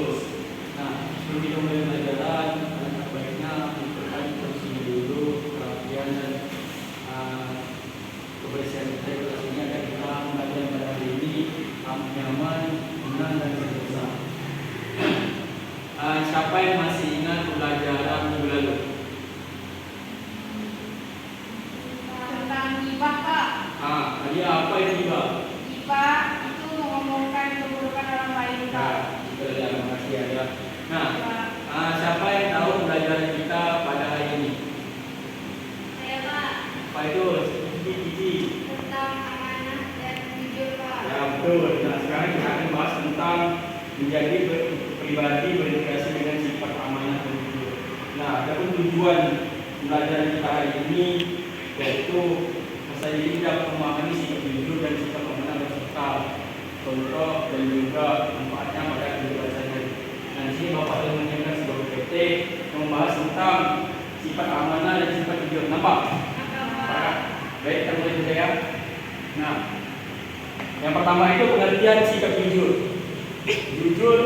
lulus. Nah, sebelum kita mulai pelajaran, alangkah baiknya memperhatikan porsinya dulu, perhatian dan kebersihan kita di kelas ini agar kita mengajar pada hari ini nyaman, tenang dan sentosa. Siapa yang masih ingat pelajaran minggu lalu? Tentang gibah, Kak. Tadi apa yang gibah? Gibah itu mengomongkan keburukan orang lain, Kak. Itu adalah rahasia ya. Nah, siapa yang tahu pelajaran kita pada hari ini? Saya, Kak. Apa itu? Gigi. Tentang amanah dan jujur, Kak. Ya betul. Nah, sekarang kita akan bahas tentang menjadi pribadi berintegrasi dengan sifat amanah dan jujur. Nah, adapun tujuan pelajaran kita hari ini yaitu saya tidak memahami sifat jujur dan sifat amanah berserta contoh dan juga manfaatnya pada kehidupan sehari-hari. Nah, di sini Bapak telah menyiapkan sebuah PPT yang membahas tentang sifat amanah dan sifat jujur. Nampak? Baik, kita mulai saja ya. Nah, yang pertama itu pengertian sikap jujur. Jujur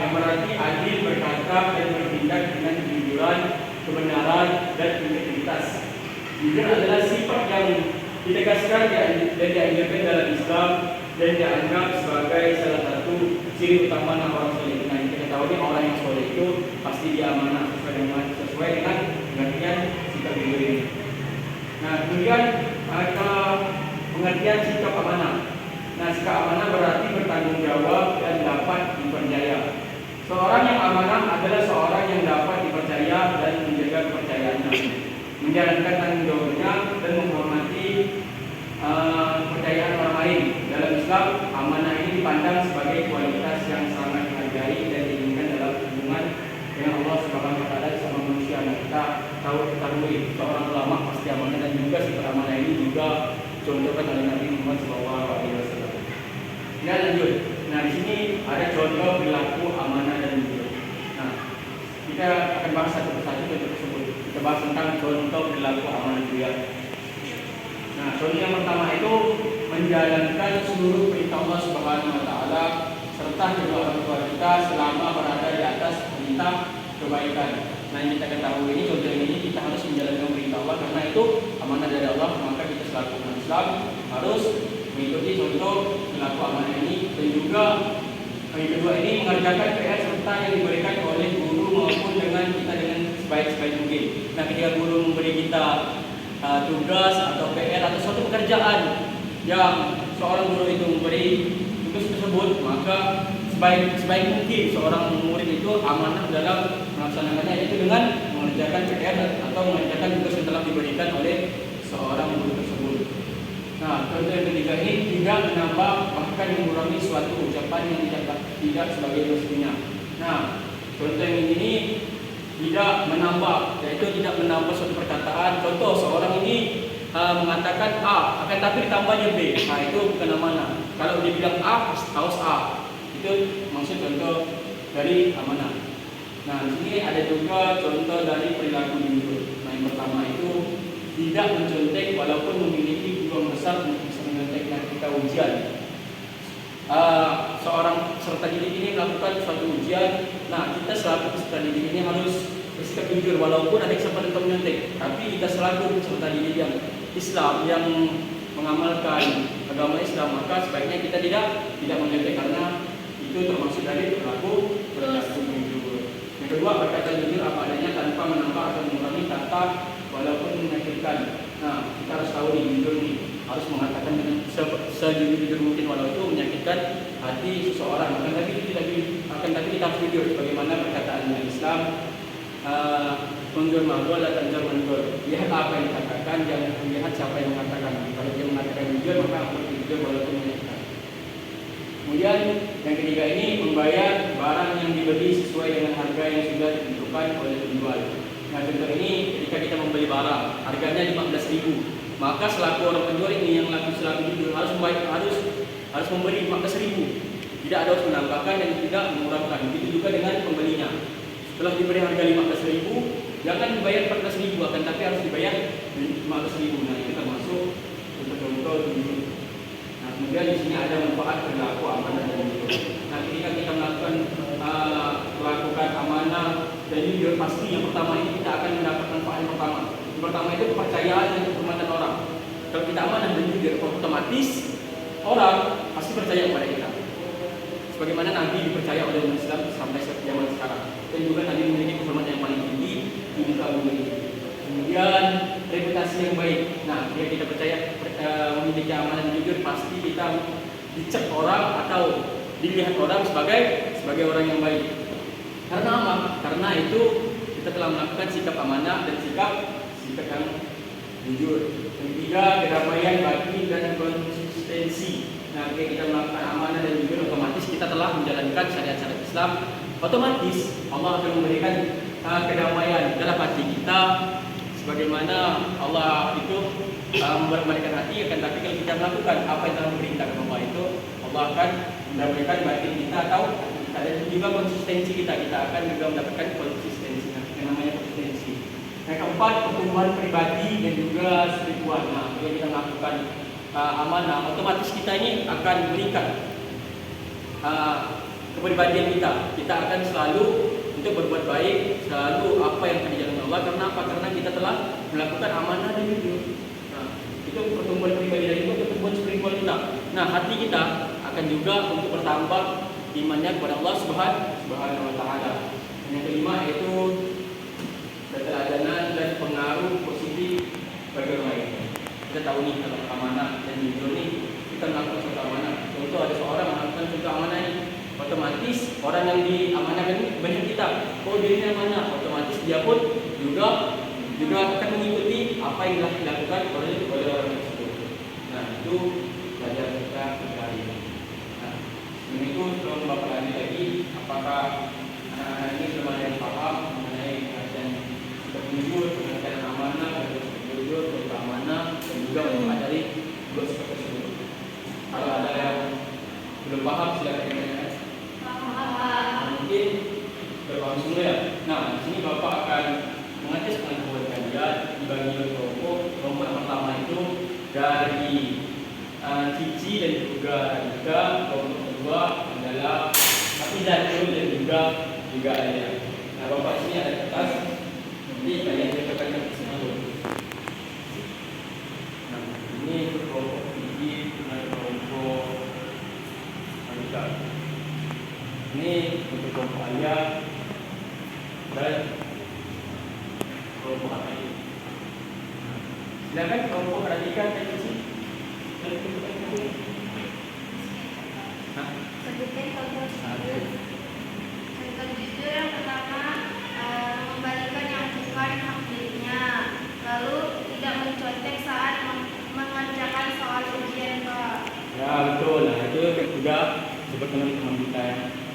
yang berarti adil, berkata dan bertindak dengan kejujuran, kebenaran dan integritas. Jujur adalah sifat yang ditegaskan dan dianjurkan dalam Islam dan dianggap sebagai salah satu ciri utama orang soleh. Nah, kita tahu nih orang yang soleh itu pasti dia amanah sesuai dengan pengertian sikap jujur ini. Nah, kemudian ada pengertian sikap amanah. Nah, sikap amanah berarti bertanggung jawab dan dapat dipercaya. Seorang yang amanah adalah seorang yang dapat dipercaya dan menjaga kepercayaannya, menjalankan tanggung jawabnya dan menghormati kepercayaan orang lain. Dalam Islam, amanah ini dipandang sebagai kualitas yang sangat dihargai dan diinginkan dalam hubungan dengan Allah Subhanahu wa taala sama manusia. Nah, kita ketahui seorang ulama pasti amanah dan juga sifat amanah ini juga contohkan oleh Nabi Muhammad SAW. Nah, lanjut. Nah, di sini ada contoh perilaku amanah dan jujur. Nah, kita akan bahas satu persatu contoh tersebut. Kita bahas tentang contoh perilaku amanah juga. Nah, contoh yang pertama itu menjalankan seluruh perintah Allah Subhanahu wa taala serta kedua orang tua kita selama berada di atas perintah kebaikan. Nah, yang kita ketahui ini contoh ini kita harus menjalankan perintah Allah karena itu amanah dari Allah, maka kita selaku umat Islam harus mengikuti contoh perilaku amanah ini. Dan juga yang kedua ini mengerjakan PR serta yang diberikan oleh guru maupun dengan kita dengan sebaik-baik mungkin. Nah, ketika guru memberi kita tugas atau PR atau suatu pekerjaan yang seorang guru itu memberi tugas tersebut, maka sebaik mungkin seorang murid itu amanah dalam melaksanakannya, yaitu dengan mengerjakan PR atau mengerjakan tugas yang telah diberikan oleh seorang guru tersebut. Nah, contoh yang ketiga ini tidak menambah bahkan mengurangi suatu ucapan yang tidak sebagai mestinya. Nah, contoh yang ini tidak menambah, yaitu tidak menambah suatu perkataan. Contoh seorang ini mengatakan A, akan tapi ditambahnya B. Nah, itu bukan amanah. Kalau dia bilang A, harus A. Itu maksud contoh dari amanah. Nah, di sini ada juga contoh dari perilaku jujur. Nah, yang pertama itu tidak mencontek walaupun memiliki peluang besar untuk bisa menyontekkan ketika ujian. Seorang peserta didik ini melakukan suatu ujian. Nah, kita selaku peserta didik ini harus bersikap jujur walaupun ada kesempatan untuk menyontek. Tapi kita selaku peserta didik yang Islam yang mengamalkan agama Islam, maka sebaiknya kita tidak menyontek karena itu termasuk dari perilaku jujur. Yang kedua, berkata jujur apa adanya tanpa menambah atau mengurangi kata walaupun menyakitkan. Nah, kita harus tahu nih jujur nih harus mengatakan dengan sejujur mungkin walau itu menyakitkan hati seseorang. Akan tapi kita harus jujur bagaimana perkataan Islam. Mundur magol dan tanjur mundur. Lihat apa yang dikatakan, jangan melihat siapa yang mengatakan. Kalau dia mengatakan jujur, maka harus jujur walaupun menyakitkan. Kemudian yang ketiga ini membayar barang yang dibeli sesuai dengan harga yang sudah ditentukan oleh penjual. Nah, contoh ini ketika kita membeli barang harganya 15.000, maka selaku orang penjual ini yang selaku jujur harus memberi 15.000. Tidak ada harus menambahkan dan tidak mengurangkan. Begitu juga dengan pembelinya. Setelah diberi harga 15.000, jangan dibayar 14.000, akan tapi harus dibayar 15.000. Nah, itu termasuk contoh jujur. Nah, kemudian di sini ada manfaat perilaku amanah dan jujur. Nah, ketika kita melakukan pasti yang pertama ini kita akan mendapat manfaat yang pertama. Yang pertama itu kepercayaan dan kehormatan orang. Kalau kita amanah dan jujur, otomatis orang pasti percaya kepada kita. Sebagaimana Nabi dipercaya oleh umat Islam sampai zaman sekarang. Dan juga Nabi memiliki kehormatan yang paling tinggi di muka bumi ini. Kemudian reputasi yang baik. Nah, dia kita percaya memiliki amanah dan jujur, pasti kita dicap orang atau dilihat orang sebagai orang yang baik. Karena apa? Karena itu kita telah melakukan sikap amanah dan sikap yang jujur. Yang ketiga, kedamaian batin dan konsistensi. Nah, ketika kita melakukan amanah dan jujur, otomatis kita telah menjalankan syariat-syariat Islam. Otomatis Allah akan memberikan kedamaian dalam hati kita. Sebagaimana Allah itu memberikan hati, akan tapi kalau kita melakukan apa yang telah diperintahkan Allah itu, Allah akan mendapatkan batin kita atau kita, dan juga konsistensi kita akan juga mendapatkan konsistensi. Yang namanya konsistensi. Yang keempat, pertumbuhan pribadi dan juga spiritual. Nah, kalau kita melakukan amanah, otomatis kita ini akan meningkat kepribadian kita. Kita akan selalu untuk berbuat baik, selalu apa yang akan dijalankan Allah. Karena apa? Karena kita telah melakukan amanah dan jujur. Nah, itu pertumbuhan pribadi dan juga pertumbuhan spiritual kita. Nah, hati kita akan juga untuk bertambah imannya kepada Allah Subhanahu wa taala. Yang kelima yaitu keteladanan dan pengaruh positif bagi orang lain. Kita tahu nih kalau amanah dan jujur nih, kita melakukan suatu amanah. Contoh ada seorang melakukan suatu amanah ini, otomatis orang yang diamanahkan ini banyak kita. Oh, dia ini amanah, otomatis dia pun juga akan mengikuti apa yang telah dilakukan oleh orang tersebut. Nah, itu belajar kita hari ini. Nah, ini itu belum Bapak lagi apakah anak-anak ini belum ada yang paham mengenai dan jujur, pengertian amanah, jujur, amanah, dan juga mempelajari dua seperti tersebut. Kalau ada yang belum paham silakan bertanya. Mungkin berpaham semua ya. Nah, di sini Bapak akan mengajar pengetahuan kalian dibagi oleh kelompok. Kelompok yang pertama itu dari Cici dan juga Rika. Kelompok kedua adalah Afidatul dan juga Ayah. Nah, Bapak sini ada kertas. Nanti kalian cetakan ke sini dulu. Nah, ini untuk kelompok Cici dan kelompok Rika. Ini untuk kelompok Ayah dan kelompok apa ini? Silakan kelompok perhatikan dan isi. Sebutkan contoh jujur. Contoh jujur yang pertama, mengembalikan yang bukan hak dirinya, lalu tidak mencontek saat mengerjakan soal ujian, Pak. Ya betul, nah itu juga seperti teman-teman kita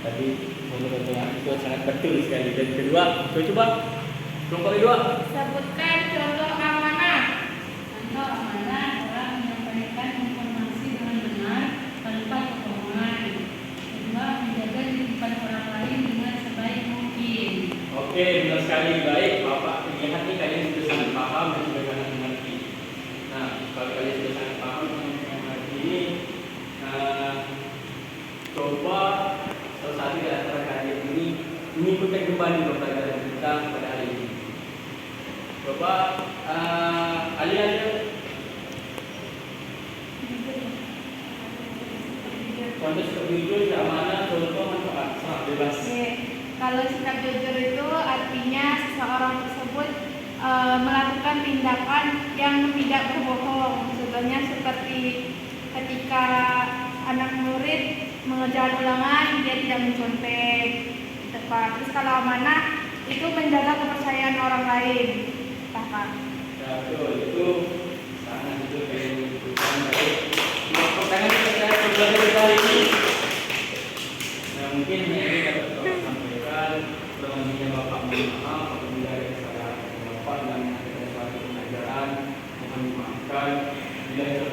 tadi contoh-contohnya itu sangat betul sekali. Dan kedua, coba kelompok kedua. Sebutkan contoh amanah. Contoh amanah orang menyampaikan informasi dengan benar tanpa kebohongan. Kedua, menjaga kehidupan orang lain dengan sebaik mungkin. Oke, benar sekali, baik. Bapak lihat nih kalian sudah sangat paham dan sudah sangat mengerti. Nah, kalau kalian sudah sangat paham dan mengerti ini, coba salah satu di antara kalian ini mengikuti kembali pembelajaran kita pada hari ini. Coba alih-alih contoh seperti itu, amanah, contoh manfaat, serah bebas. Oke. Kalau sikap jujur itu artinya seseorang tersebut melakukan tindakan yang tidak berbohong. Contohnya seperti ketika anak murid mengerjakan ulangan, dia tidak mencontek. Terus kalau amanah itu menjaga kepercayaan orang lain. Pak. Ya betul, itu sangat betul yang dibutuhkan baik. Pertanyaan saya pembelajaran kali ini. Nah, mungkin ini dapat Bapak sampaikan. Selanjutnya Bapak mohon maaf apabila ada kesalahan Bapak dan ada suatu pelajaran, mohon dimaafkan. Bila itu